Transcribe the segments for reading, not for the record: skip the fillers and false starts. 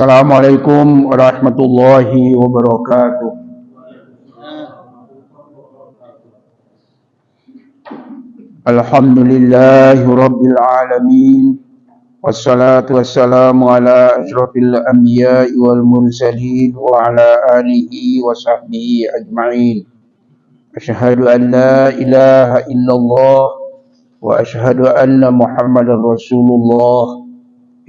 Assalamualaikum warahmatullahi wabarakatuh. Alhamdulillahi rabbil alamin. Wassalatu wassalamu ala asyrafil anbiya'i wal mursalin wa ala alihi wa sahbihi ajma'in. Asyhadu an la ilaha illallah wa asyhadu anna Muhammadar Rasulullah.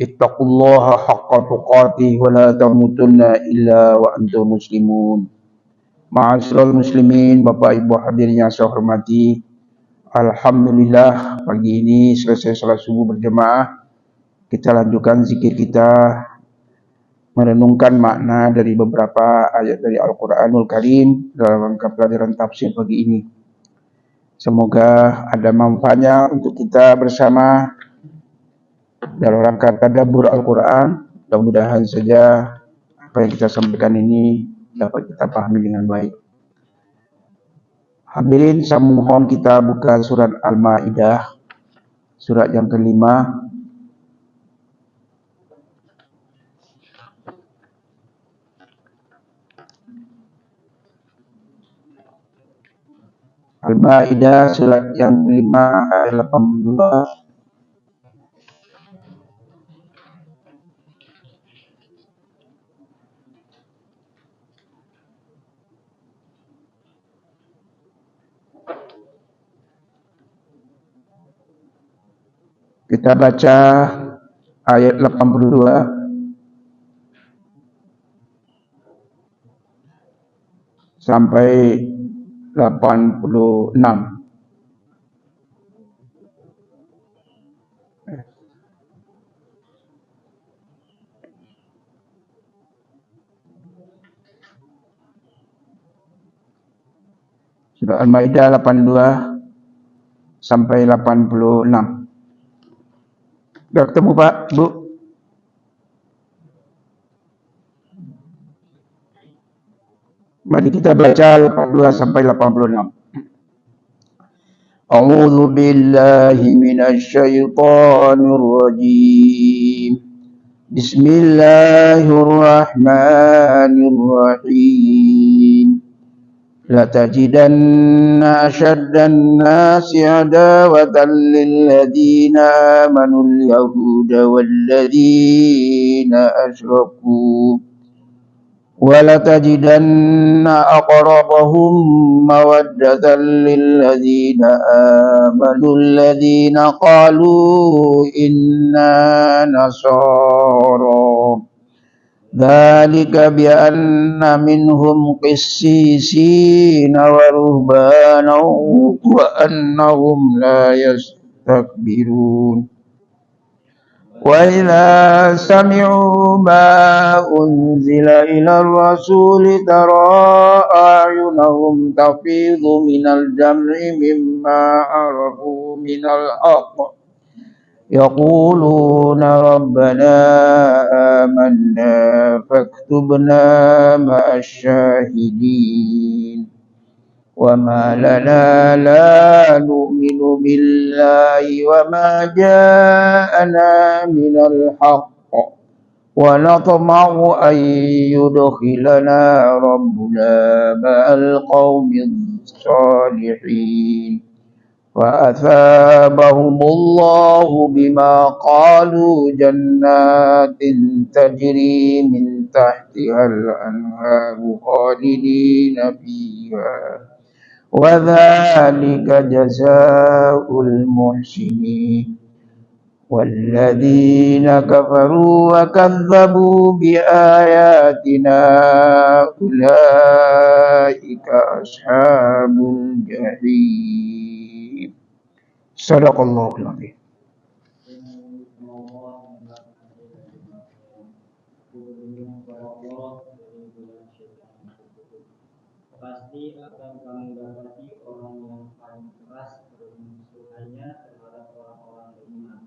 Ittaqullaha haqqa tuqatih wa la tamutunna illa wa antum muslimun. Ma'asyiral muslimin, Bapak Ibu hadirin yang saya hormati. Alhamdulillah pagi ini selesai salat subuh berjemaah. Kita lanjutkan zikir kita, merenungkan makna dari beberapa ayat dari Al-Quranul Karim dalam rangka pelajaran tafsir pagi ini. Semoga ada manfaatnya untuk kita bersama dalam rangka tadabbur Al-Quran. Mudah-mudahan saja apa yang kita sampaikan ini dapat kita pahami dengan baik. Hadirin, saya mohon kita buka surat Al-Maidah, surat yang kelima. Al-Maidah surat yang kelima ayat 82. Kita baca ayat 82 sampai 86. Surah Al-Maidah 82 sampai 86. Sudah ketemu Pak, Bu? Mari kita baca 82 sampai 86. A'udzu billahi minasy syaithanir rajim. Bismillahirrahmanirrahim. لتجدن أشد الناس عداوة للذين آمنوا اليهود والذين أشركوا ولتجدن أقربهم مودة للذين آمنوا الذين قالوا إنا نصارى ذلك بأن منهم قسيسين ورهبانا وأنهم لا يستكبرون وإذا سمعوا ما أنزل إلى الرسول ترى أعينهم تفيض من الدمع مما عرفوا من الحق يقولون ربنا آمنا فاكتبنا مع الشاهدين وما لنا لا نؤمن بالله وما جاءنا من الحق ونطمع أن يدخلنا ربنا مع القوم الصالحين فأثابهم الله بما قالوا جنات تجري من تحتها الأنهار خالدين فيها وذلك جزاء المحسنين والذين كفروا وكذبوا بآياتنا أولئك أصحاب الجحيم. صدق الله العظيم. Pasti akan kamu dapati orang yang paling keras bermusuhannya terhadap orang-orang beriman,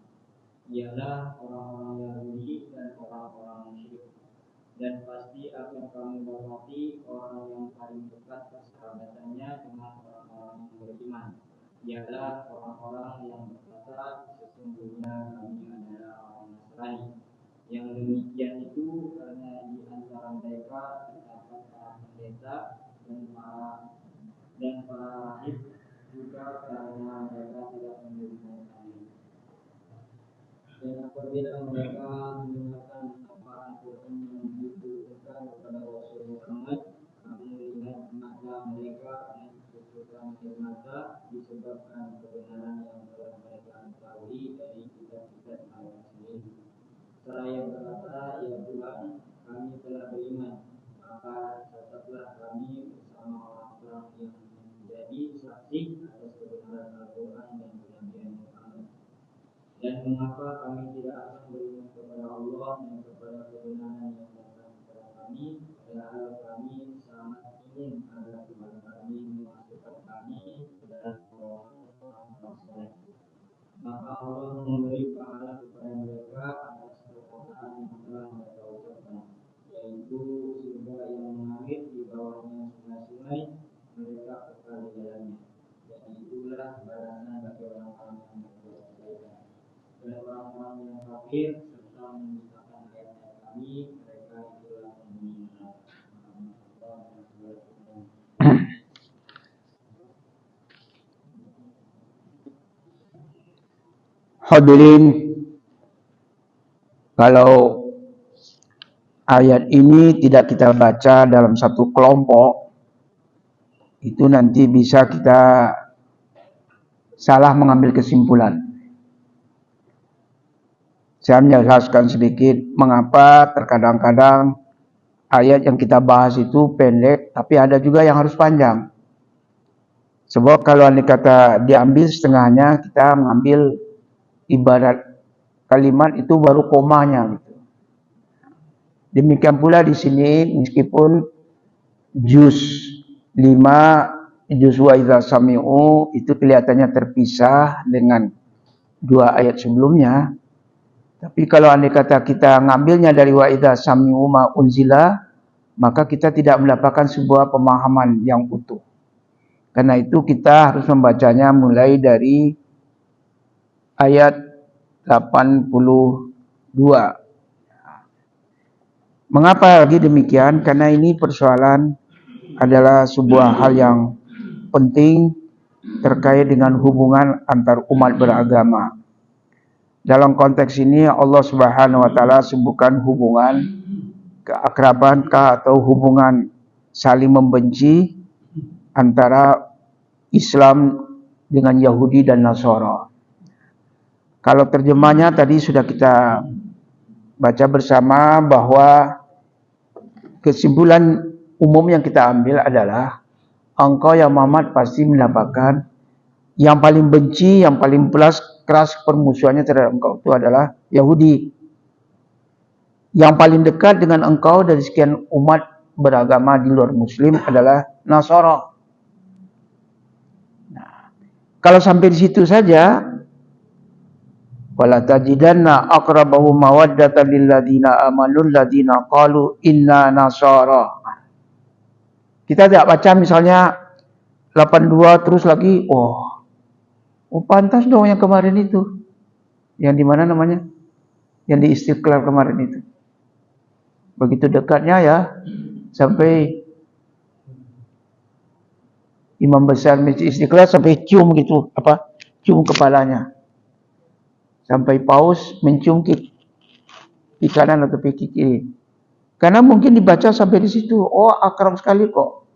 ialah orang-orang Yahudi dan orang-orang musyrik. Dan pasti akan kamu dapati orang yang paling dekat persahabatannya dengan orang-orang yang beriman, ialah orang-orang yang berkata sesungguhnya kami adalah orang Nasrani. Yang demikian itu karena pendeta dan para rahib juga karena mereka tidak menerima kami. Dan apabila mereka mendengarkan paparan Quran yang ditujukan kepada Rasul Muhammad, kami lihat mata mereka mencucurkan air mata disebabkan kebenaran yang telah mereka ketahui dari kitab-kitab mereka sendiri. Seraya berkata, ya Tuhan, kami telah beriman, maka catatlah kami bersama orang-orang yang menjadi saksi atas kebenaran Al-Quran dan perjanjian Muhammad. Dan mengapa kami tidak akan beriman kepada Allah dan kepada kebenaran yang datang kepada kami, padahal kami sangat ingin agar Tuhan kami memasukkan kami ke dalam orang-orang soleh. Maka Allah memberi pahala kepada mereka atas perkataan yang telah mereka ucapkan, yaitu surga yang mengalir di bawahnya sungai-sungai, mereka kekal di dalamnya. Dan itulah balasan bagi orang-orang yang berbuat kebaikan. Dan orang-orang yang kafir serta mendustakan ayat-ayat kami, mereka itulah penghuni neraka. Hadirin, kalau ayat ini tidak kita baca dalam satu kelompok, itu nanti bisa kita salah mengambil kesimpulan. Saya menjelaskan sedikit mengapa terkadang-kadang ayat yang kita bahas itu pendek, tapi ada juga yang harus panjang. Sebab kalau andai kata diambil setengahnya, kita mengambil ibarat kalimat itu baru komanya gitu. Demikian pula di sini, meskipun juz 5, juz wa idza sami'u itu kelihatannya terpisah dengan dua ayat sebelumnya, tapi kalau andai kata kita ngambilnya dari wa idza sami'u ma unzila, maka kita tidak mendapatkan sebuah pemahaman yang utuh. Karena itu kita harus membacanya mulai dari ayat 82. Mengapa lagi demikian? Karena ini persoalan adalah sebuah hal yang penting terkait dengan hubungan antar umat beragama. Dalam konteks ini Allah Subhanahu wa taala sebutkan hubungan keakraban atau hubungan saling membenci antara Islam dengan Yahudi dan Nasara. Kalau terjemahnya tadi sudah kita baca bersama bahwa kesimpulan umum yang kita ambil adalah engkau ya Muhammad pasti mendapatkan yang paling benci, yang paling keras permusuhannya terhadap engkau itu adalah Yahudi. Yang paling dekat dengan engkau dari sekian umat beragama di luar Muslim adalah Nasara. Nah, kalau sampai di situ saja, wala tajidanna aqrabahum mawaddatan lil ladina amanu ladina qalu inna nasara. Kita tidak baca misalnya 82 terus lagi, oh pantas dong yang kemarin itu. Yang di mana namanya? Yang di Istiqlal kemarin itu. Begitu dekatnya ya, sampai imam besar Masjid Istiqlal sampai cium gitu, cium kepalanya. Sampai paus mencium pipi kanan atau pipi kiri. Karena mungkin dibaca sampai di situ, oh akrab sekali kok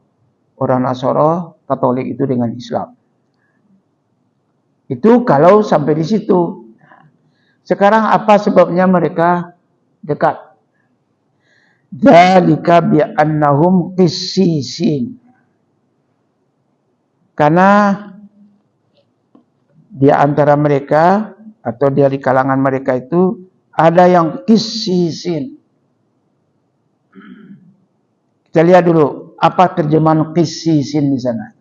orang Nasara Katolik itu dengan Islam. Itu kalau sampai di situ. Sekarang apa sebabnya mereka dekat? Dzalika bi annahum qissisin. Karena di antara mereka atau dari kalangan mereka itu ada yang qissisin. Kita lihat dulu apa terjemahan qissisin di sana.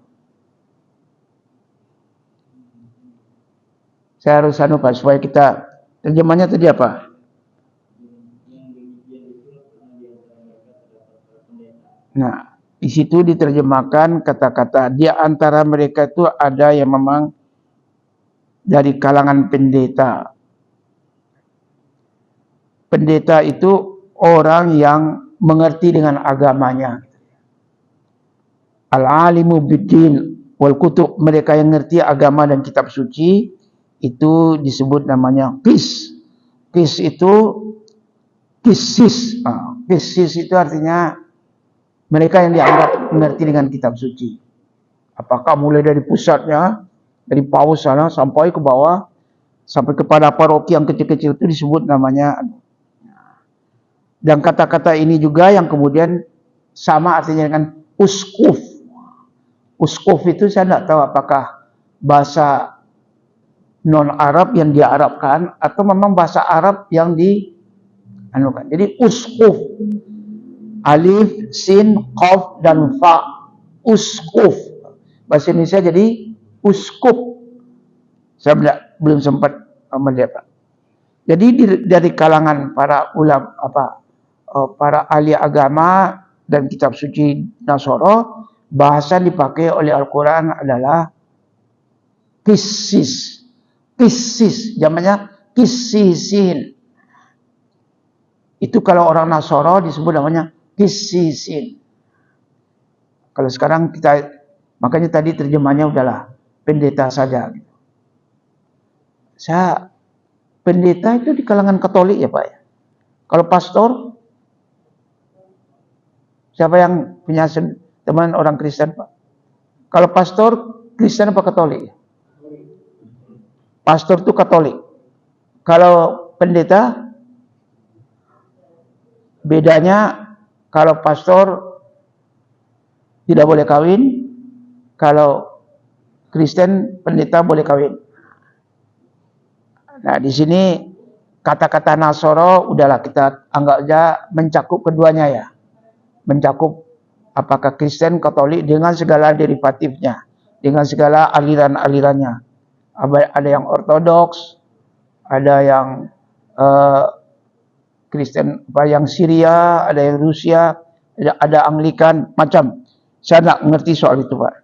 Saya harus Pak supaya kita terjemahnya tadi apa? Nah, di situ diterjemahkan kata-kata di antara mereka itu ada yang memang dari kalangan pendeta. Pendeta itu orang yang mengerti dengan agamanya. Al-alimu biddin wal kutub, mereka yang ngerti agama dan kitab suci, itu disebut namanya qis. Qis itu kisis. Kisis itu artinya mereka yang dianggap mengerti dengan kitab suci. Apakah mulai dari pusatnya, dari paus sana sampai ke bawah, sampai kepada paroki yang kecil-kecil itu disebut namanya. Dan kata-kata ini juga yang kemudian sama artinya dengan uskuf. Uskuf itu saya tidak tahu apakah bahasa non-Arab yang diarabkan atau memang bahasa Arab yang dianukan. Jadi uskuf, alif, sin, qaf dan fa, uskuf. Bahasa Indonesia jadi uskup. Saya belum sempat melihat. Jadi dari kalangan para ulama para ahli agama dan kitab suci Nasara, bahasa dipakai oleh Al-Quran adalah kisis. Kisis, jamannya kisisin. Itu kalau orang Nasara disebut namanya kisisin. Kalau sekarang makanya tadi terjemahnya udahlah pendeta saja. Pendeta itu di kalangan Katolik ya Pak ya. Kalau pastor, siapa yang punya teman orang Kristen Pak? Kalau pastor Kristen apa Katolik? Pastor itu Katolik. Kalau pendeta, bedanya kalau pastor tidak boleh kawin, kalau Kristen pendeta boleh kawin. Nah di sini kata-kata Nasara udahlah kita anggap aja mencakup keduanya ya, mencakup apakah Kristen, Katolik dengan segala derivatifnya, dengan segala aliran-alirannya. Ada yang Ortodoks, ada yang Kristen, yang Syria, ada yang Rusia, ada Anglikan, macam. Saya tidak mengerti soal itu Pak.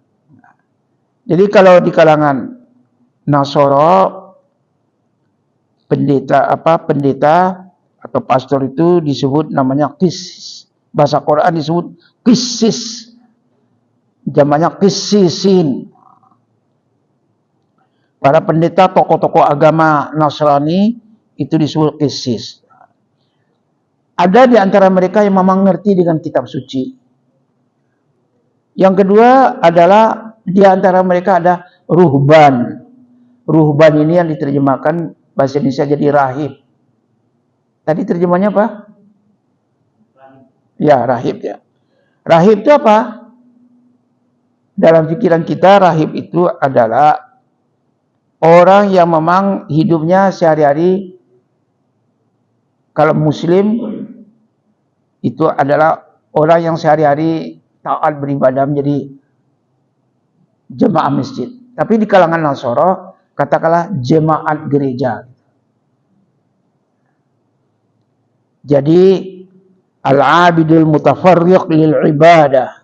Jadi kalau di kalangan Nasara, pendeta atau pastor itu disebut namanya qis. Bahasa Quran disebut qisis. Jamannya qisisin. Para pendeta, tokoh-tokoh agama Nasrani itu disebut qisis. Ada di antara mereka yang memang ngerti dengan kitab suci. Yang kedua adalah di antara mereka ada ruhban. Ruhban ini yang diterjemahkan bahasa Indonesia jadi rahib. Tadi terjemahnya apa? Ya, rahib ya. Rahib itu apa? Dalam pikiran kita, rahib itu adalah orang yang memang hidupnya sehari-hari, kalau Muslim itu adalah orang yang sehari-hari taat beribadah menjadi jemaah masjid. Tapi di kalangan Nasara, katakanlah jemaat gereja. Jadi al-abidul mutafarriq lil ibadah.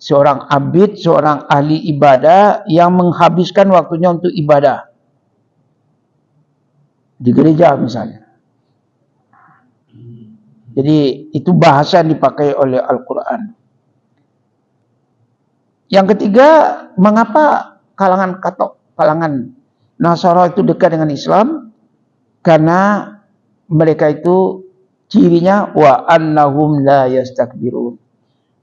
Seorang abid, seorang ahli ibadah yang menghabiskan waktunya untuk ibadah. Di gereja misalnya. Jadi itu bahasa yang dipakai oleh Al-Quran. Yang ketiga, mengapa kalangan Nasara itu dekat dengan Islam? Karena mereka itu cirinya wa annahum la yastakbirun.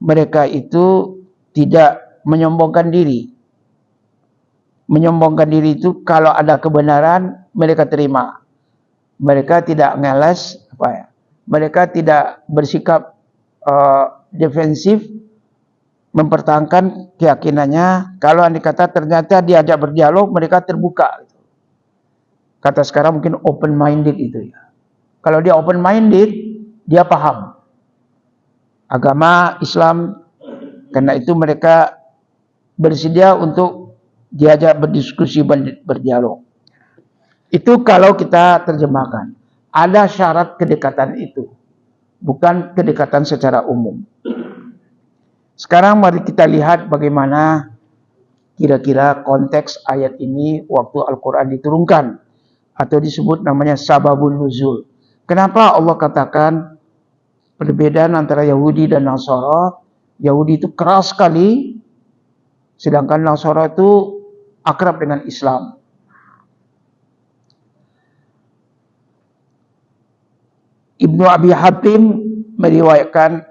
Mereka itu tidak menyombongkan diri. Menyombongkan diri itu kalau ada kebenaran mereka terima. Mereka tidak ngeles, mereka tidak bersikap defensif, mempertahankan keyakinannya. Kalau andai kata ternyata diajak berdialog, mereka terbuka. Kata sekarang mungkin open minded itu ya. Kalau dia open minded, dia paham agama Islam. Karena itu mereka bersedia untuk diajak berdiskusi, berdialog. Itu kalau kita terjemahkan. Ada syarat kedekatan itu. Bukan kedekatan secara umum. Sekarang mari kita lihat bagaimana kira-kira konteks ayat ini waktu Al-Quran diturunkan. Atau disebut namanya sababun nuzul. Kenapa Allah katakan perbedaan antara Yahudi dan Nasara? Yahudi itu keras sekali, sedangkan Nasara itu akrab dengan Islam. Ibnu Abi Hatim meriwayatkan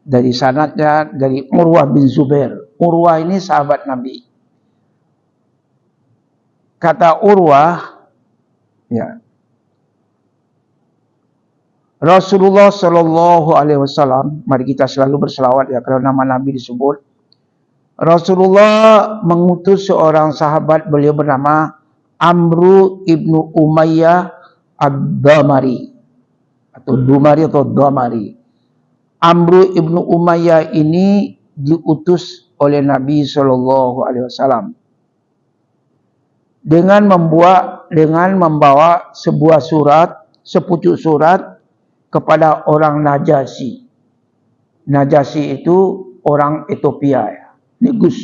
dari sanadnya dari Urwah bin Zubair. Urwah ini sahabat Nabi. Kata Urwah, ya, Rasulullah Shallallahu Alaihi Wasallam, mari kita selalu berselawat ya kalau nama Nabi disebut. Rasulullah mengutus seorang sahabat, beliau bernama Amru ibnu Umayyah ad-Damari atau Dumari atau Damari. Amru ibnu Umayyah ini diutus oleh Nabi Shallallahu Alaihi Wasallam dengan membawa sebuah surat, sepucuk surat kepada orang Najasyi. Najasyi itu orang Ethiopia, ya, Negus.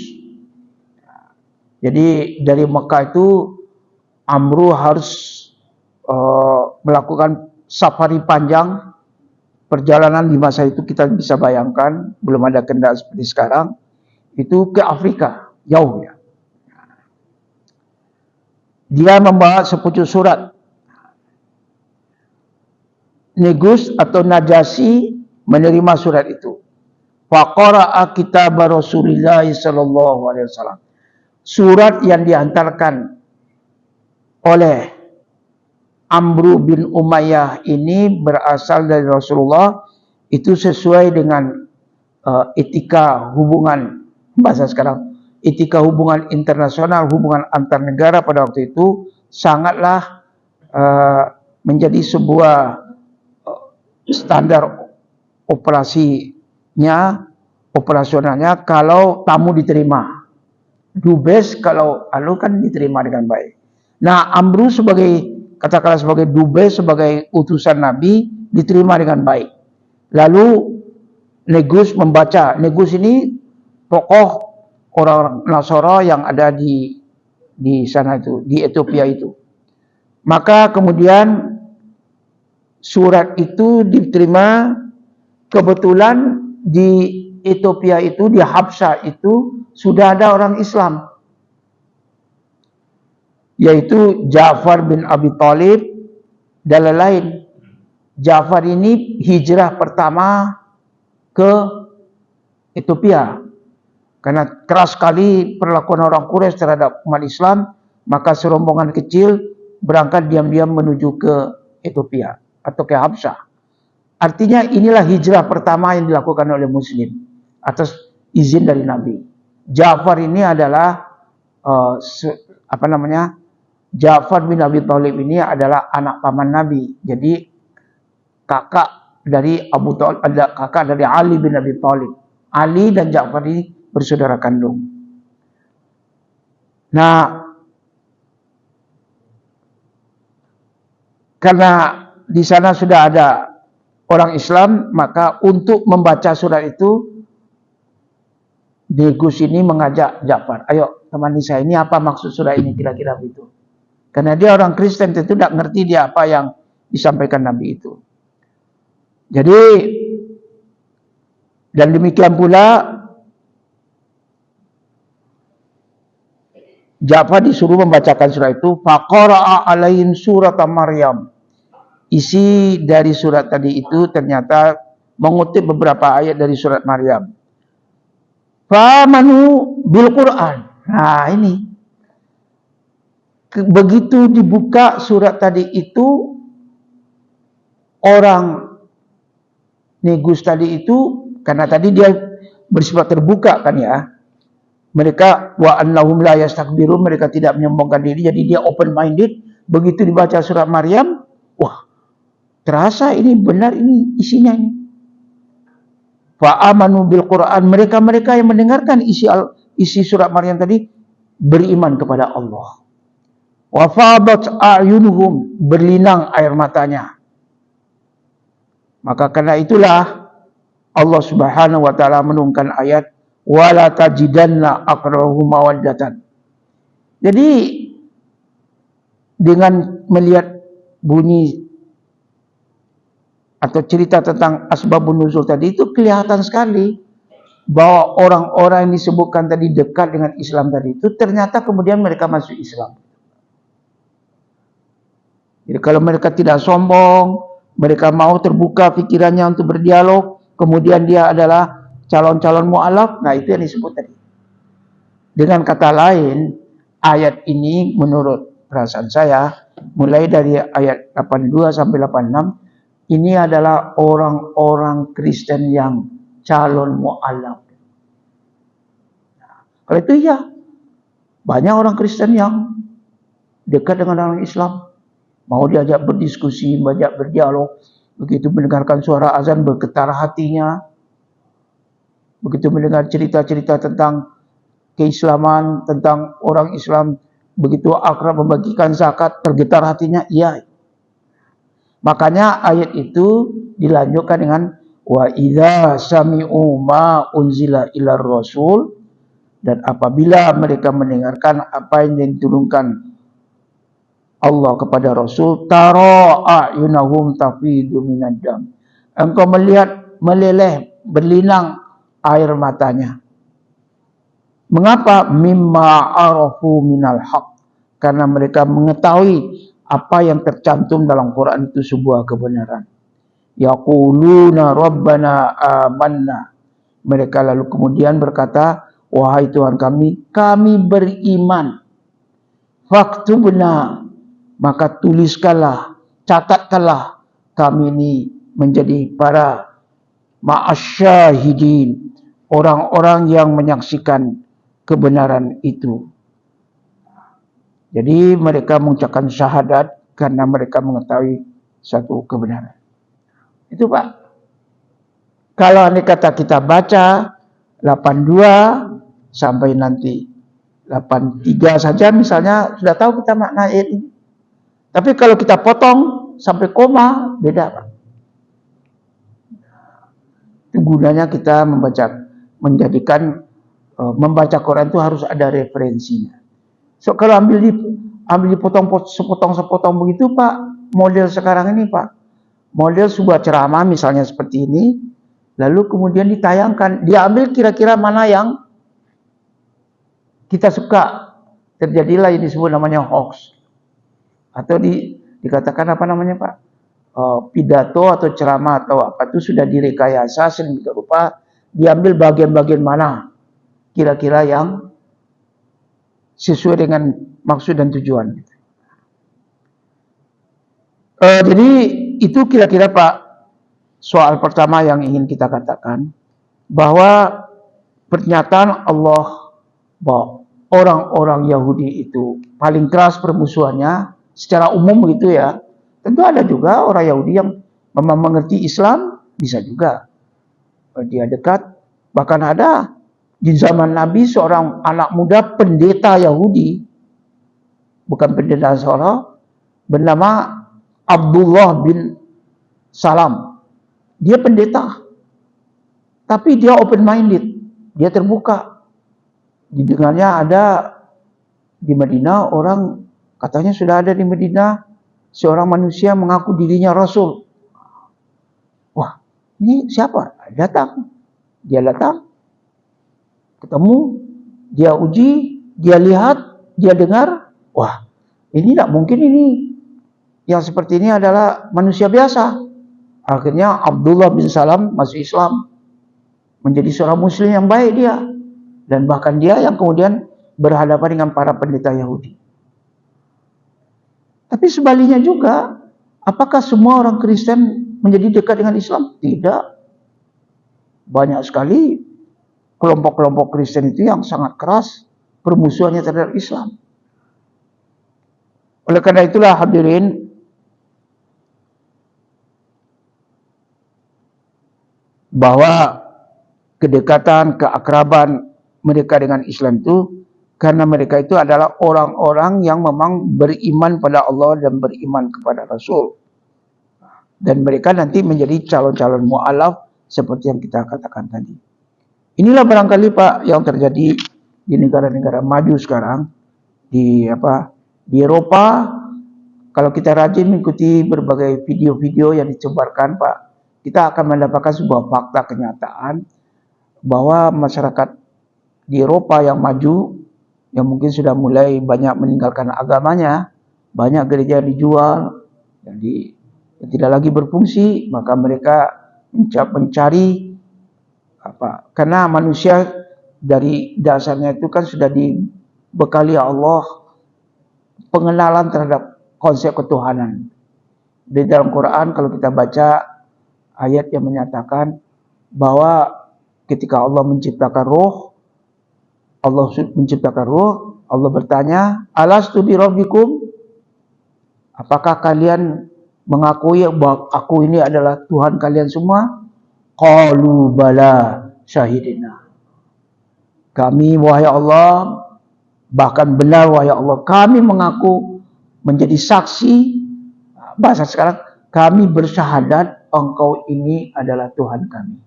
Jadi dari Mekah itu Amru harus melakukan safari panjang. Perjalanan di masa itu kita bisa bayangkan, belum ada kendaraan seperti sekarang, itu ke Afrika, jauh ya. Dia membawa sepucuk surat. Negus atau Najasyi menerima surat itu. Faqara'a kitab Rasulullah sallallahu alaihi wasallam. Surat yang dihantarkan oleh Amru bin Umayyah ini berasal dari Rasulullah, itu sesuai dengan etika hubungan, bahasa sekarang, etika hubungan internasional, hubungan antar negara pada waktu itu sangatlah menjadi sebuah standar operasionalnya kalau tamu diterima. Dubes kalau kan diterima dengan baik. Nah, Amru katakanlah sebagai dubes, sebagai utusan Nabi, diterima dengan baik. Lalu Negus membaca. Negus ini tokoh orang Nasara yang ada di sana itu, di Ethiopia itu. Maka kemudian surat itu diterima. Kebetulan di Ethiopia itu, di Habsya itu sudah ada orang Islam, yaitu Ja'far bin Abi Thalib dan lain-lain. Ja'far ini hijrah pertama ke Ethiopia karena keras sekali perlakuan orang Quraisy terhadap umat Islam, maka serombongan kecil berangkat diam-diam menuju ke Ethiopia atau ke Habsya. Artinya inilah hijrah pertama yang dilakukan oleh Muslim atas izin dari Nabi. Ja'far ini adalah Ja'far bin Abi Thalib ini adalah anak paman Nabi. Jadi kakak dari Ali bin Abi Thalib. Ali dan Ja'far ini bersaudara kandung. Nah, karena di sana sudah ada orang Islam, maka untuk membaca surat itu, Negus ini mengajak Ja'far, ayo temani saya, ini apa maksud surat ini kira-kira begitu. Karena dia orang Kristen, tentu tidak ngerti dia apa yang disampaikan Nabi itu. Jadi, dan demikian pula, Ja'far disuruh membacakan surat itu, faqara'a alaihim surat Maryam. Isi dari surat tadi itu ternyata mengutip beberapa ayat dari surat Maryam. Famanu bil Quran. Nah, ini. Begitu dibuka surat tadi itu, orang Negus tadi itu, karena tadi dia bersifat terbuka kan ya. Mereka wa annahum la yastakbirun, mereka tidak menyombongkan diri, jadi dia open minded. Begitu dibaca surat Maryam, wah, terasa ini benar, ini isinya ini. Fa amanu bil Quran, mereka yang mendengarkan isi surat Maryam tadi beriman kepada Allah. Wa fadat a'yunuhum, berlinang air matanya. Maka karena itulah Allah Subhanahu wa taala menurunkan ayat wala tajidanna aqrahum mawaddatan. Jadi dengan melihat bunyi atau cerita tentang asbabun nuzul tadi itu kelihatan sekali bahwa orang-orang yang disebutkan tadi dekat dengan Islam tadi itu ternyata kemudian mereka masuk Islam. Jadi kalau mereka tidak sombong, mereka mau terbuka pikirannya untuk berdialog, kemudian dia adalah calon-calon mu'alaf, nah itu yang disebut tadi. Dengan kata lain, ayat ini menurut perasaan saya, mulai dari ayat 82 sampai 86, ini adalah orang-orang Kristen yang calon mu'alaf. Kalau itu ya, banyak orang Kristen yang dekat dengan orang Islam, mau diajak berdiskusi, banyak berdialog, begitu mendengarkan suara azan bergetar hatinya, begitu mendengar cerita-cerita tentang keislaman, tentang orang Islam, begitu akrab membagikan zakat, tergetar hatinya, iya. Makanya ayat itu dilanjutkan dengan wa idza sami'u ma unzila ilar rasul, dan apabila mereka mendengarkan apa yang diturunkan Allah kepada Rasul, tara a'yunahum tafidu minad dam. Engkau melihat meleleh, berlinang air matanya. Mengapa? Mimma arafu minal haq. Karena mereka mengetahui apa yang tercantum dalam Quran itu sebuah kebenaran. Yaquluna rabbana amanna. Mereka lalu kemudian berkata, wahai Tuhan kami beriman. Faktubna, maka tuliskanlah, catatkanlah kami ini menjadi para ma'asyahidin, orang-orang yang menyaksikan kebenaran itu. Jadi mereka mengucapkan syahadat karena mereka mengetahui satu kebenaran. Itu Pak. Kalau andai kata kita baca 82 sampai nanti 83 saja misalnya, sudah tahu kita makna ayat ini. Tapi kalau kita potong sampai koma, beda Pak. Itu gunanya kita membaca Quran itu harus ada referensinya. So kalau ambil dipotong sepotong begitu Pak, model sekarang ini Pak, model sebuah ceramah misalnya seperti ini, lalu kemudian ditayangkan, diambil kira-kira mana yang kita suka, terjadilah ini disebut namanya hoax. Atau dikatakan apa namanya Pak? Pidato atau ceramah atau apa itu sudah direkayasa sedemikian rupa, diambil bagian-bagian mana kira-kira yang sesuai dengan maksud dan tujuan. Jadi itu kira-kira Pak soal pertama yang ingin kita katakan, bahwa pernyataan Allah bahwa orang-orang Yahudi itu paling keras permusuhannya secara umum begitu ya. Tentu ada juga orang Yahudi yang memang mengerti Islam, bisa juga dia dekat. Bahkan ada di zaman Nabi seorang anak muda pendeta Yahudi, bukan pendeta Nasrani, bernama Abdullah bin Salam. Dia pendeta, tapi dia open minded, dia terbuka. Didengarnya ada di Madinah orang, katanya sudah ada di Madinah seorang manusia mengaku dirinya Rasul. Wah, ini siapa? Dia datang, ketemu, dia uji, dia lihat, dia dengar. Wah, ini tidak mungkin ini. Yang seperti ini adalah manusia biasa. Akhirnya Abdullah bin Salam masuk Islam, menjadi seorang muslim yang baik dia. Dan bahkan dia yang kemudian berhadapan dengan para pendeta Yahudi. Tapi sebaliknya juga, apakah semua orang Kristen menjadi dekat dengan Islam? Tidak. Banyak sekali kelompok-kelompok Kristen itu yang sangat keras permusuhannya terhadap Islam. Oleh karena itulah hadirin, bahwa kedekatan, keakraban mereka dengan Islam itu karena mereka itu adalah orang-orang yang memang beriman pada Allah dan beriman kepada Rasul. Dan mereka nanti menjadi calon-calon mu'alaf seperti yang kita katakan tadi. Inilah barangkali Pak yang terjadi di negara-negara maju sekarang, di Eropa. Kalau kita rajin mengikuti berbagai video-video yang disebarkan Pak, kita akan mendapatkan sebuah fakta kenyataan bahwa masyarakat di Eropa yang maju, yang mungkin sudah mulai banyak meninggalkan agamanya, banyak gereja dijual, yang tidak lagi berfungsi, maka mereka mencari karena manusia dari dasarnya itu kan sudah dibekali Allah pengenalan terhadap konsep ketuhanan. Di dalam Quran kalau kita baca ayat yang menyatakan bahwa ketika Allah menciptakan roh, Allah bertanya, alastu bi rabbikum? Apakah kalian mengakui bahwa aku ini adalah Tuhan kalian semua? Qalu bala syahidina. Kami wahai Allah, bahkan benar wahai Allah, kami mengaku menjadi saksi. Bahasa sekarang, kami bersyahadat engkau ini adalah Tuhan kami.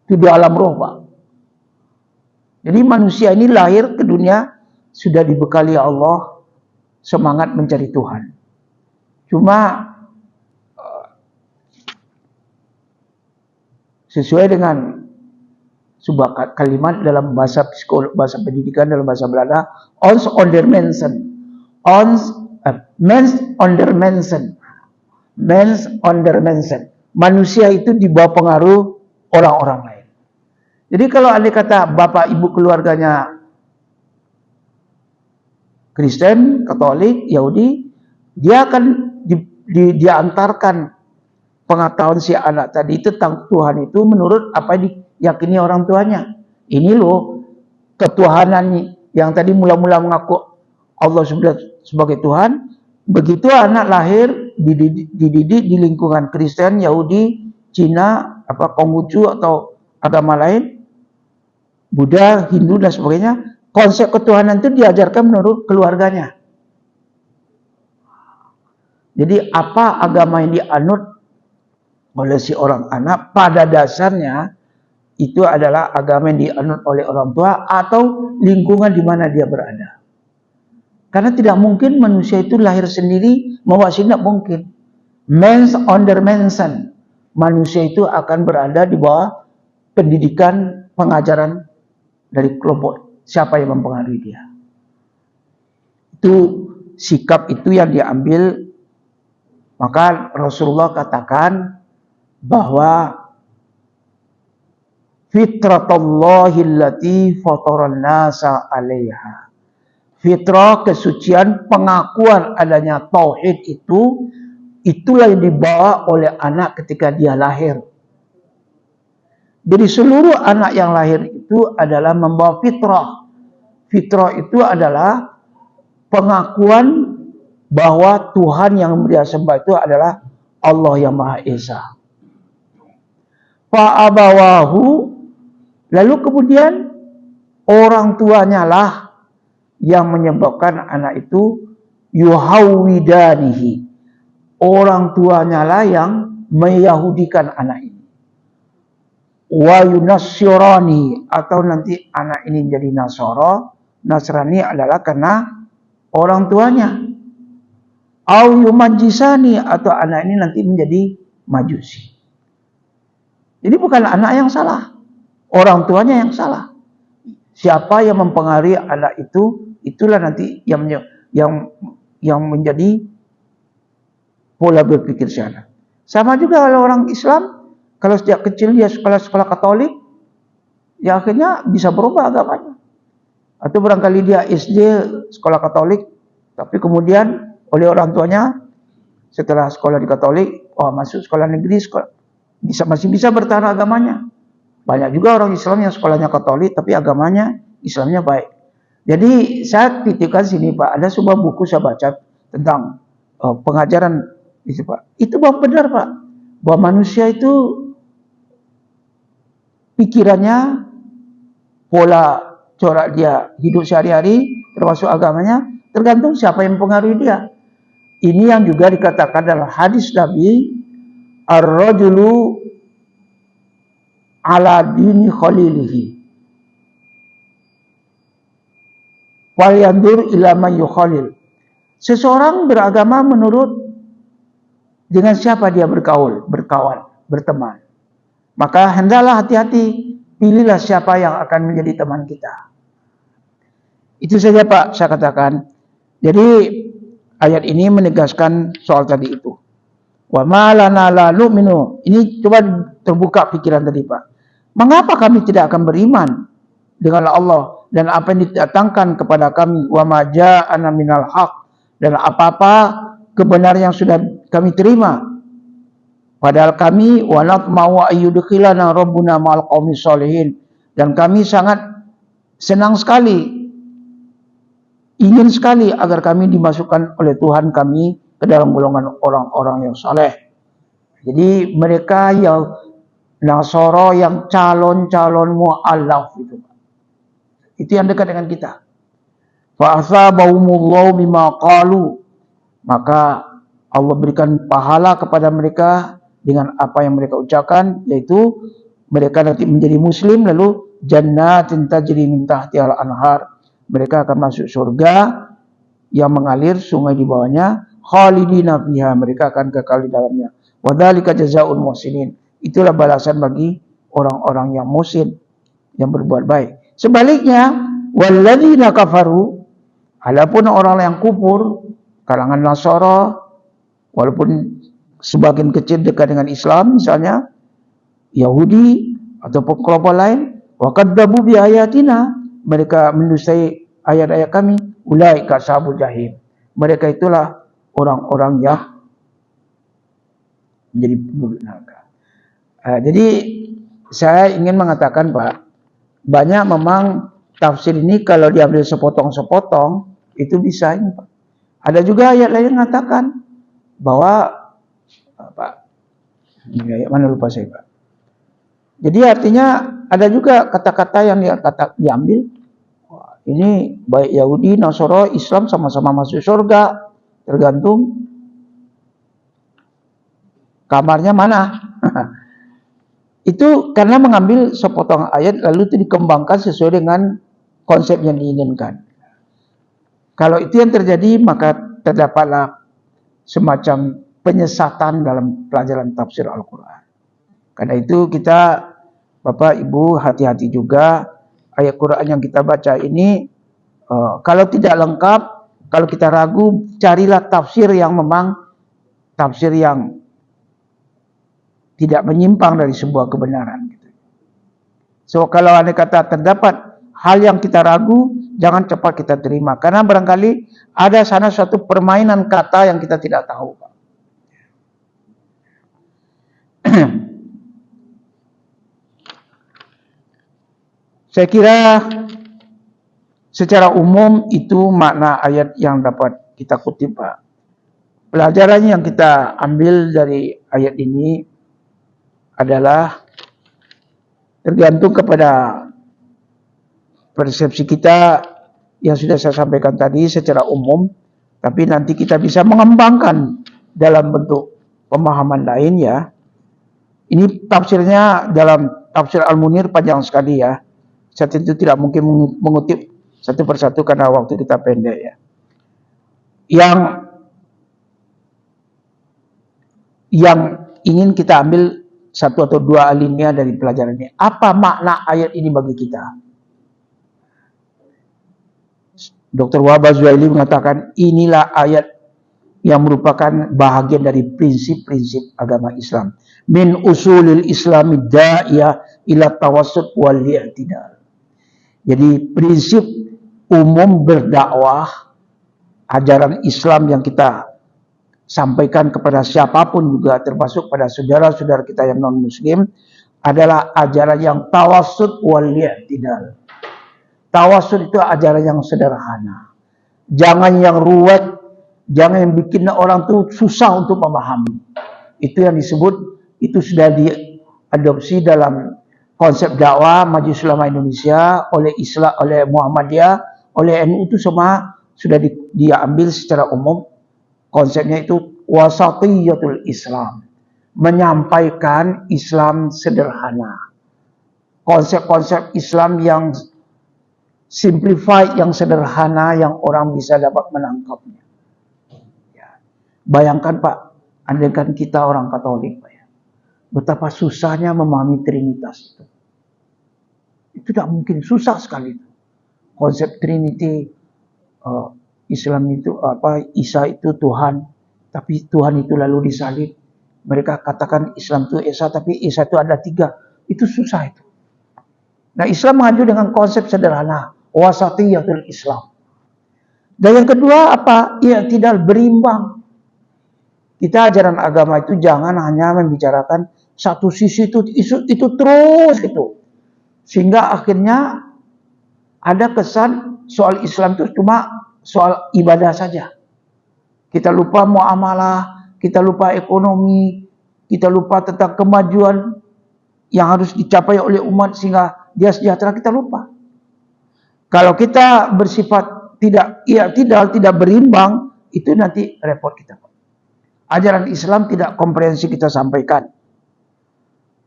Itu di alam roh, Pak. Jadi manusia ini lahir ke dunia sudah dibekali Allah semangat mencari Tuhan. Cuma sesuai dengan sebuah kalimat dalam bahasa pendidikan dalam bahasa Belanda, ons onder mensen. Mens onder mensen. Mens onder mensen. Manusia itu di bawah pengaruh orang-orang lain. Jadi kalau andai kata bapak ibu keluarganya Kristen, Katolik, Yahudi, dia akan diantarkan pengetahuan si anak tadi itu tentang Tuhan itu menurut apa yang diyakini orang tuanya. Ini loh ketuhanan yang tadi mula-mula mengaku Allah sebagai Tuhan. Begitu anak lahir dididik di lingkungan Kristen, Yahudi, Cina, Konghucu atau agama lain, Buddha, Hindu dan sebagainya, konsep ketuhanan itu diajarkan menurut keluarganya. Jadi apa agama yang dianut oleh si orang anak pada dasarnya itu adalah agama yang dianut oleh orang tua atau lingkungan di mana dia berada. Karena tidak mungkin manusia itu lahir sendiri mewakili, tidak mungkin. Mens onder mensen. Manusia itu akan berada di bawah pendidikan, pengajaran dari kelompok siapa yang mempengaruhi dia. Itu sikap itu yang diambil. Maka Rasulullah katakan bahwa fitratullahi allati fataran nasa 'alaiha. Fitrah, kesucian, pengakuan adanya tauhid itulah yang dibawa oleh anak ketika dia lahir. Jadi seluruh anak yang lahir itu adalah membawa fitrah. Fitrah itu adalah pengakuan bahwa Tuhan yang dia sembah itu adalah Allah yang Maha Esa. Fa'abawahu, lalu kemudian orang tuanya lah yang menyebabkan anak itu yuhawidanihi. Orang tuanya lah yang meyahudikan anak ini. Wa yunasyirani, atau nanti anak ini jadi Nasrani adalah karena orang tuanya. Au yumajisani, atau anak ini nanti menjadi Majusi. Jadi bukan anak yang salah, orang tuanya yang salah. Siapa yang mempengaruhi anak itu, itulah nanti yang menjadi pola berpikir sana. Sama juga kalau orang Islam, kalau sejak kecil dia sekolah Katolik, ya akhirnya bisa berubah agamanya. Atau barangkali dia SD sekolah Katolik, tapi kemudian oleh orang tuanya setelah sekolah di Katolik, masuk sekolah negeri, masih bisa bertahan agamanya. Banyak juga orang Islam yang sekolahnya Katolik tapi agamanya Islamnya baik. Jadi saya titipkan sini Pak, ada sebuah buku saya baca tentang pengajaran itu Pak. Itu benar Pak, bahwa manusia itu pikirannya, pola corak dia hidup sehari-hari termasuk agamanya tergantung siapa yang mempengaruhi dia. Ini yang juga dikatakan dalam hadis Nabi, ar-rajulu ala dini khalilihi wal yandur ila man yukhalil. Seseorang beragama menurut dengan siapa dia berkawan, berteman. Maka hendaklah hati-hati Pilihlah siapa yang akan menjadi teman kita. Itu saja Pak, saya katakan. Jadi ayat ini menegaskan soal tadi itu. Wa ma lana la nu'minu. Ini coba terbuka pikiran tadi Pak. Mengapa kami tidak akan beriman dengan Allah dan apa yang didatangkan kepada kami? Wa ma ja'ana minal haq. Dan apa-apa kebenaran yang sudah kami terima. Padahal kami wa natma'u ayyudkhilana rabbuna ma'al qaumis sholihin. Dan kami sangat senang sekali, ingin sekali agar kami dimasukkan oleh Tuhan kami ke dalam golongan orang-orang yang saleh. Jadi mereka yang Nasara yang calon-calon mu'allaf itu yang dekat dengan kita. Fa asabahumullahu bima qalu, maka Allah berikan pahala kepada mereka dengan apa yang mereka ucapkan, yaitu mereka nanti menjadi muslim, lalu jannatin tajri min tahtihal anhar, mereka akan masuk surga yang mengalir sungai di bawahnya, khalidina fiha, mereka akan kekal di dalamnya. Wa dzalika jazaa'ul muhsinin, itulah balasan bagi orang-orang yang muhsin, yang berbuat baik. Sebaliknya, walladzina kafaru, adapun orang yang kufur, kalangan Nasara, walaupun sebagian kecil dekat dengan Islam, misalnya Yahudi ataupun kelompok lain, wa kadzabu bi ayatina, mereka mendustai ayat-ayat kami, ulaika ashabul jahim, mereka itulah orang-orang yang menjadi penduduk neraka. Jadi saya ingin mengatakan Pak, banyak memang tafsir ini kalau diambil sepotong-sepotong itu bisa ini Pak. Ada juga ayat lain yang mengatakan bahwa Pak, ini ayat mana lupa saya Pak. Jadi artinya ada juga kata-kata yang diambil. Ini baik Yahudi, Nasara, Islam sama-sama masuk surga, tergantung kamarnya mana. Itu karena mengambil sepotong ayat lalu itu dikembangkan sesuai dengan konsep yang diinginkan. Kalau itu yang terjadi, maka terdapatlah semacam penyesatan dalam pelajaran tafsir Al-Quran. Karena itu kita, Bapak Ibu, hati-hati juga ayat Quran yang kita baca ini. Kalau tidak lengkap, kalau kita ragu, carilah tafsir yang memang tafsir yang tidak menyimpang dari sebuah kebenaran. So kalau ada kata terdapat hal yang kita ragu, jangan cepat kita terima. Karena barangkali ada sana suatu permainan kata yang kita tidak tahu. Saya kira secara umum itu makna ayat yang dapat kita kutip Pak. Pelajaran yang kita ambil dari ayat ini adalah tergantung kepada persepsi kita yang sudah saya sampaikan tadi secara umum, tapi nanti kita bisa mengembangkan dalam bentuk pemahaman lain ya. Ini tafsirnya dalam tafsir Al-Munir panjang sekali ya. Saya tentu tidak mungkin mengutip satu persatu karena waktu kita pendek ya. Yang ingin kita ambil satu atau dua alinea dari pelajaran ini. Apa makna ayat ini bagi kita? Dr. Wahbah Zuhaili mengatakan inilah ayat yang merupakan bahagian dari prinsip-prinsip agama Islam. Min usulil islami da'iyah ila tawassut wal i'tidal. Jadi prinsip umum berdakwah, ajaran Islam yang kita sampaikan kepada siapapun juga termasuk pada saudara-saudara kita yang non-muslim adalah ajaran yang tawassut wal i'tidal. Tawassut itu ajaran yang sederhana. Jangan yang ruwet, jangan yang bikin orang tuh susah untuk memahami. Itu yang disebut, itu sudah diadopsi dalam konsep dakwah Majelis Ulama Indonesia oleh Islam, oleh Muhammadiyah, oleh NU, itu semua sudah diambil secara umum. Konsepnya itu wasatiyatul Islam, menyampaikan Islam sederhana. Konsep-konsep Islam yang simplified, yang sederhana, yang orang bisa dapat menangkapnya. Ya. Bayangkan Pak, andaikan kita orang Katolik Pak ya, betapa susahnya memahami Trinitas itu. Itu tidak mungkin, susah sekali. Konsep Trinity, Islam itu Isa itu Tuhan, tapi Tuhan itu lalu disalib. Mereka katakan Islam itu Esa, tapi Esa itu ada 3. Itu susah itu. Nah, Islam maju dengan konsep sederhana, wasatiyatul Islam. Dan yang kedua apa? I'tidal, berimbang. Kita ajaran agama itu jangan hanya membicarakan satu sisi itu terus gitu. Sehingga akhirnya ada kesan soal Islam itu cuma soal ibadah saja. Kita lupa muamalah, kita lupa ekonomi, kita lupa tentang kemajuan yang harus dicapai oleh umat sehingga dia sejahtera, kita lupa. Kalau kita bersifat tidak berimbang, itu nanti repot kita. Ajaran Islam tidak komprehensi kita sampaikan.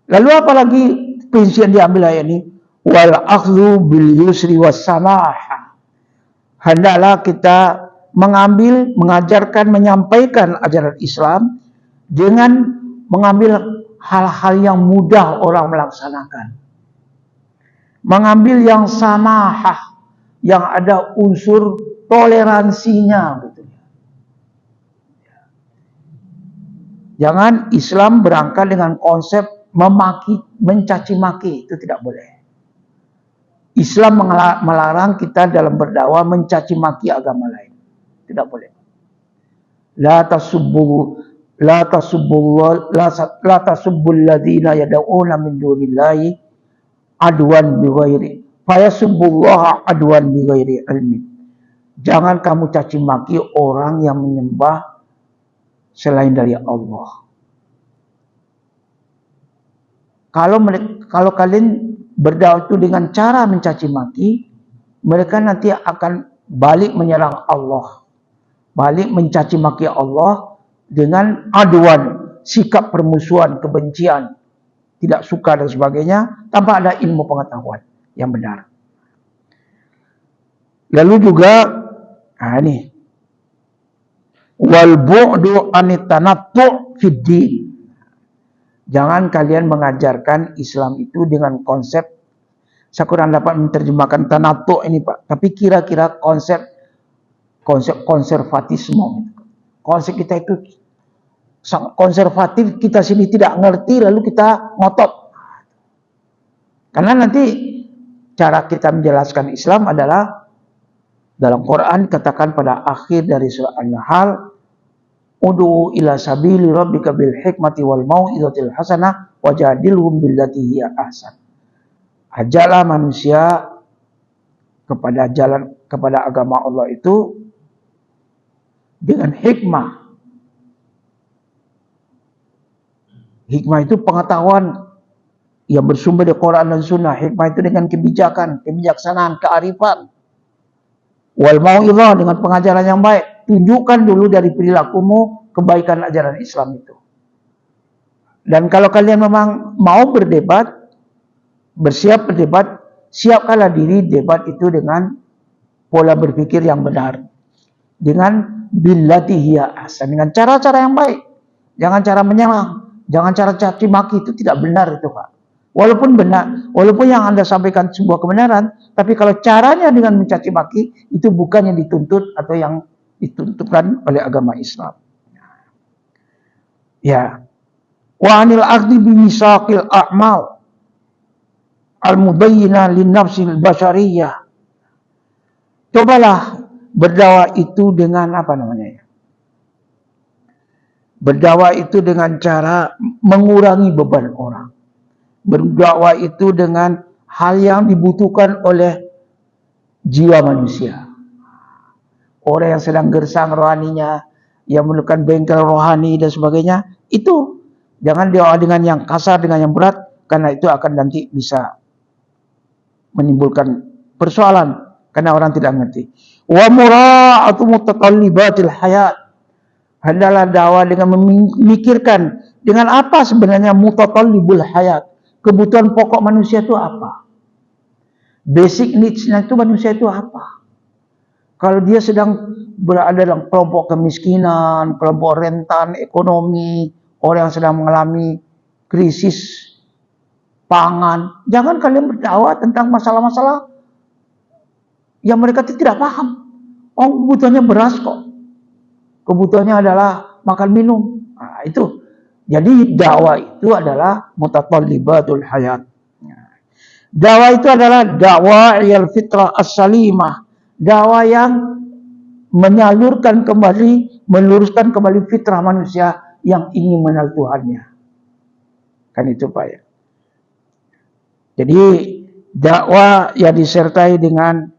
Lalu apalagi prinsip yang diambil ayat ini? Wal akhdhu bil yusri was samah. Hendaklah kita mengajarkan, menyampaikan ajaran Islam dengan mengambil hal-hal yang mudah orang melaksanakan. Mengambil yang samahah, yang ada unsur toleransinya. Gitu. Jangan Islam berangkat dengan konsep memaki, mencaci maki, itu tidak boleh. Islam melarang kita dalam berdakwah mencaci maki agama lain. Tidak boleh. La tasubbul ladzina yad'una min dunillahi adwan bighairi fayasubbullaha adwan bighairi ilmi. Jangan kamu caci maki orang yang menyembah selain dari Allah. Kalau kalian berdakwah itu dengan cara mencaci maki, mereka nanti akan balik menyerang Allah, balik mencaci maki Allah dengan aduan, sikap permusuhan, kebencian, tidak suka dan sebagainya, tanpa ada ilmu pengetahuan yang benar. Lalu juga, ini wal bu'du anitanattu fid din. Jangan kalian mengajarkan Islam itu dengan konsep, saya kurang dapat menerjemahkan tanattu ini Pak, tapi kira-kira konsep konservatisme. Konsep kita itu sangat konservatif, kita sini tidak ngerti lalu kita ngotot. Karena nanti cara kita menjelaskan Islam adalah dalam Quran katakan pada akhir dari surah An-Nahl, ud'u ila sabili rabbika bil hikmati wal mau'izatil hasanah wajadilhum billati hiya ahsan. Ajaklah manusia kepada agama Allah itu dengan hikmah. Hikmah itu pengetahuan yang bersumber dari Quran dan Sunnah. Hikmah itu dengan kebijakan, kebijaksanaan, kearifan. Wal mau'izah, dengan pengajaran yang baik. Tunjukkan dulu dari perilakumu kebaikan ajaran Islam itu. Dan kalau kalian memang mau berdebat, bersiap berdebat, siapkanlah diri debat itu dengan pola berpikir yang benar. Dengan billati hiya ahsan, dengan cara-cara yang baik. Jangan cara menyerang, jangan cara caci maki, itu tidak benar itu Pak. Walaupun benar, walaupun yang Anda sampaikan sebuah kebenaran, tapi kalau caranya dengan mencaci maki, itu bukan yang dituntut atau yang ditentukan oleh agama Islam. Ya. Wa anil akhdi bimisaqil a'mal al-mubayyinah lin-nafsil basyariyah. Cobalah berdakwah itu dengan apa namanya ya? Berdakwah itu dengan cara mengurangi beban orang. Berdakwah itu dengan hal yang dibutuhkan oleh jiwa manusia. Orang yang sedang gersang rohaninya, yang memerlukan bengkel rohani dan sebagainya, itu jangan dakwah dengan yang kasar, dengan yang berat, karena itu akan nanti bisa menimbulkan persoalan karena orang tidak mengerti. Wa mura'atu mutatallibatil hayat. Hendaklah dakwah dengan memikirkan dengan apa sebenarnya mutatallibul hayat. Kebutuhan pokok manusia itu apa? Basic needs-nya itu manusia itu apa? Kalau dia sedang berada dalam kelompok kemiskinan, kelompok rentan ekonomi, orang yang sedang mengalami krisis pangan. Jangan kalian berdakwah tentang masalah-masalah yang mereka tidak paham. Oh, kebutuhannya beras kok. Kebutuhannya adalah makan minum. Nah, itu. Jadi dakwah itu adalah mutatallibatul hayat. Dakwah itu adalah dakwah yang fitrah as-salimah. Dakwah yang menyalurkan kembali, meluruskan kembali fitrah manusia yang ingin mengenal Tuhannya. Kan itu Pak ya. Jadi dakwah yang disertai dengan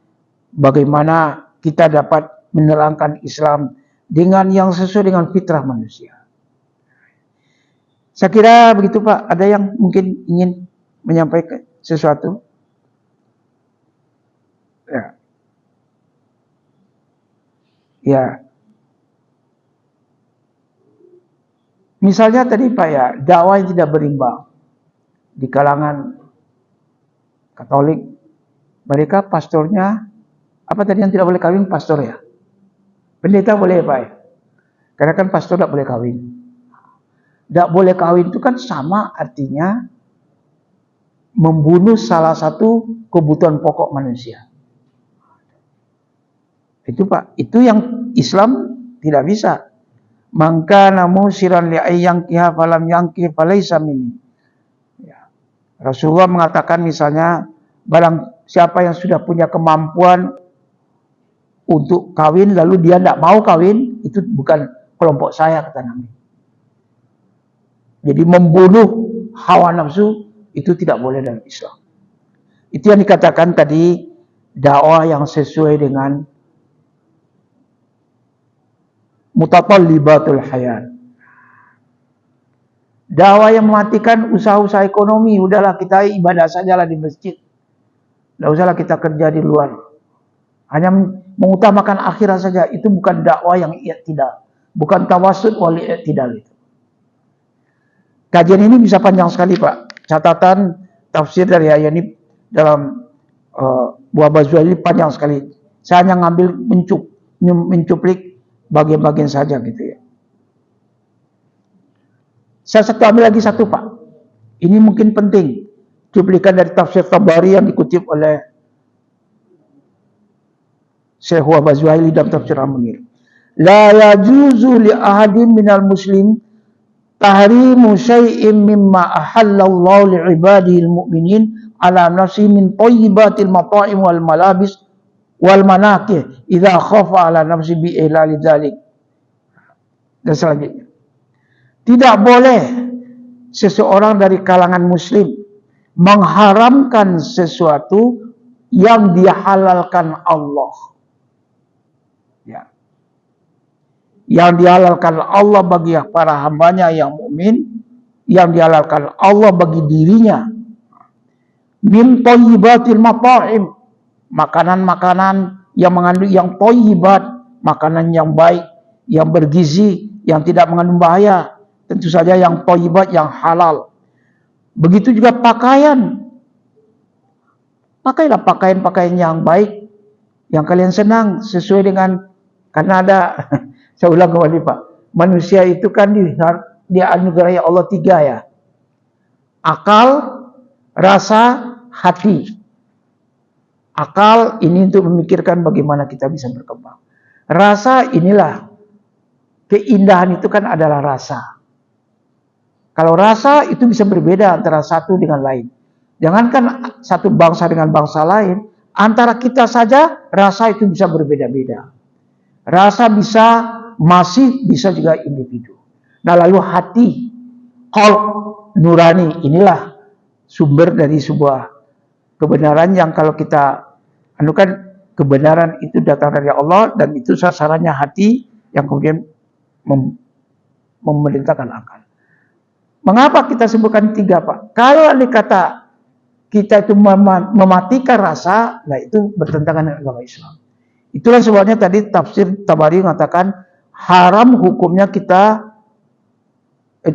bagaimana kita dapat menerangkan Islam dengan yang sesuai dengan fitrah manusia. Saya kira begitu Pak. Ada yang mungkin ingin menyampaikan sesuatu? Ya. Ya. Misalnya tadi Pak ya, dakwah yang tidak berimbang di kalangan Katolik. Mereka pastornya, apa tadi yang tidak boleh kawin? Pastor ya. Pendeta boleh Pak ya. Karena kan pastor tidak boleh kawin. Tidak boleh kawin itu kan sama artinya membunuh salah satu kebutuhan pokok manusia. Itu Pak, itu yang Islam tidak bisa. Maka namu siran li ayyangkiha falam yangki falaisa minni. Ya. Rasulullah mengatakan misalnya barang siapa yang sudah punya kemampuan untuk kawin lalu dia tidak mau kawin, itu bukan kelompok saya kata Nabi. Jadi membunuh hawa nafsu itu tidak boleh dalam Islam. Itu yang dikatakan tadi dakwah yang sesuai dengan mutatallibatul hayat. Dakwah yang mematikan usaha-usaha ekonomi, udahlah kita ibadah sajalah di masjid. Tidak usahlah kita kerja di luar. Hanya mengutamakan akhirat saja, itu bukan dakwah yang i'tidal. Bukan tawassut wal i'tidal itu. Kajian ini bisa panjang sekali Pak. Catatan tafsir dari ayat ini dalam buah Bazuali panjang sekali. Saya hanya ngambil mencuplik bagian-bagian saja gitu ya. Saya ambil lagi satu Pak. Ini mungkin penting. Cuplikan dari tafsir Tabari yang dikutip oleh Syekh Buah Bazuali dalam tafsir Al-Munir. La yajuzu li ahadin minal muslim tahrimu syai'in mimma ahallallahu li'ibadihi al-mu'minin ala nafsi min thayyibatil mata'im wal malabis wal manakih idza khafa ala nafsi bi ihlali dzalik. Dan selanjutnya, tidak boleh seseorang dari kalangan muslim mengharamkan sesuatu yang dihalalkan Allah. Ya. Yang dihalalkan Allah bagi para hambanya yang mukmin, yang dihalalkan Allah bagi dirinya. Min thayyibatil mata'im, makanan-makanan yang mengandung yang thayyibat, makanan yang baik, yang bergizi, yang tidak mengandung bahaya, tentu saja yang thayyibat, yang halal. Begitu juga pakaian. Pakailah pakaian-pakaian yang baik, yang kalian senang sesuai dengan, karena ada saya ulang kembali Pak, manusia itu kan dianugerahi Allah 3 ya. Akal, rasa, hati. Akal ini untuk memikirkan bagaimana kita bisa berkembang. Rasa inilah, keindahan itu kan adalah rasa. Kalau rasa itu bisa berbeda antara satu dengan lain. Jangankan satu bangsa dengan bangsa lain, antara kita saja rasa itu bisa berbeda-beda. Rasa masih bisa juga individu. Nah lalu hati, qalb, nurani, inilah sumber dari sebuah kebenaran yang kalau kita anukan, kebenaran itu datang dari Allah dan itu sasarannya hati yang kemudian memerintahkan akal. Mengapa kita sebutkan 3 Pak? Kalau dikata kita itu mematikan rasa, nah itu bertentangan dengan agama Islam. Itulah sebabnya tadi tafsir Tabari mengatakan haram hukumnya kita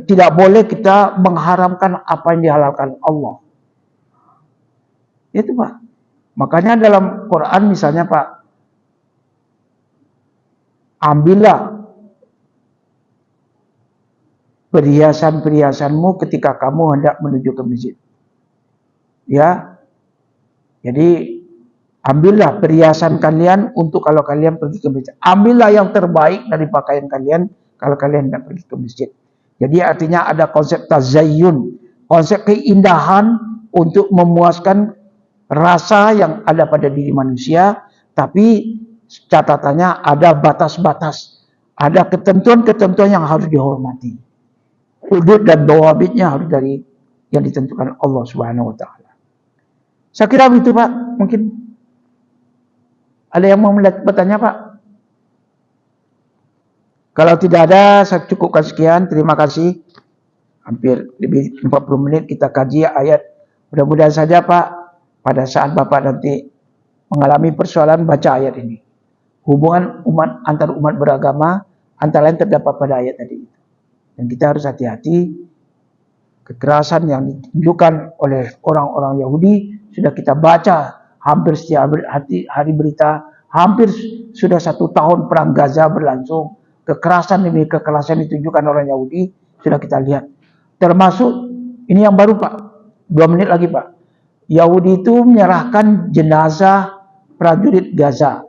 tidak boleh kita mengharamkan apa yang dihalalkan Allah. Itu Pak. Makanya dalam Quran misalnya Pak, ambillah perhiasan-perhiasanmu ketika kamu hendak menuju ke masjid. Ya. Jadi ambillah perhiasan kalian untuk kalau kalian pergi ke masjid. Ambillah yang terbaik dari pakaian kalian kalau kalian tidak pergi ke masjid. Jadi artinya ada konsep tazayyun, konsep keindahan untuk memuaskan rasa yang ada pada diri manusia, tapi catatannya ada batas-batas, ada ketentuan-ketentuan yang harus dihormati. Hudud dan dawabitnya harus dari yang ditentukan Allah Subhanahu wa taala. Saya kira begitu, Pak. Mungkin ada yang mau bertanya, Pak? Kalau tidak ada, saya cukupkan sekian. Terima kasih. Hampir lebih 40 menit kita kaji ayat. Mudah-mudahan saja, Pak, pada saat Bapak nanti mengalami persoalan baca ayat ini. Hubungan umat antar umat beragama antara lain terdapat pada ayat tadi. Dan kita harus hati-hati. Kekerasan yang ditunjukkan oleh orang-orang Yahudi sudah kita baca hampir setiap hari berita. Hampir sudah 1 tahun perang Gaza berlangsung. Kekerasan demi kekerasan ditunjukkan orang Yahudi sudah kita lihat. Termasuk ini yang baru, Pak. 2 menit lagi, Pak. Yahudi itu menyerahkan jenazah prajurit Gaza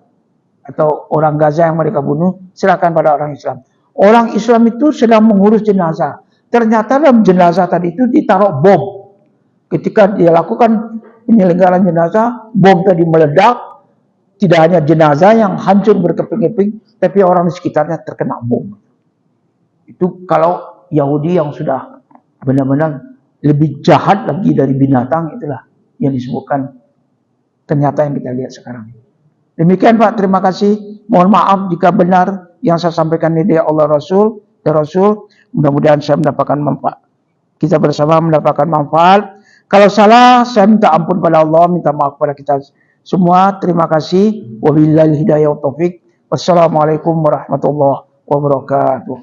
atau orang Gaza yang mereka bunuh, serahkan pada orang Islam. Orang Islam itu sedang mengurus jenazah. Ternyata dalam jenazah tadi itu ditaruh bom. Ketika dia lakukan penyelenggaraan jenazah, bom tadi meledak. Tidak hanya jenazah yang hancur berkeping-keping, tapi orang di sekitarnya terkena bom. Itu kalau Yahudi yang sudah benar-benar lebih jahat lagi dari binatang, itulah yang disebutkan ternyata yang kita lihat sekarang. Demikian, Pak, terima kasih. Mohon maaf jika benar yang saya sampaikan ini dari Allah Rasul dan Rasul. Mudah-mudahan saya mendapatkan manfaat. Kita bersama mendapatkan manfaat. Kalau salah, saya minta ampun pada Allah, minta maaf kepada kita semua. Terima kasih. Wabillahi hidayah wa taufik. Wassalamualaikum warahmatullahi wabarakatuh.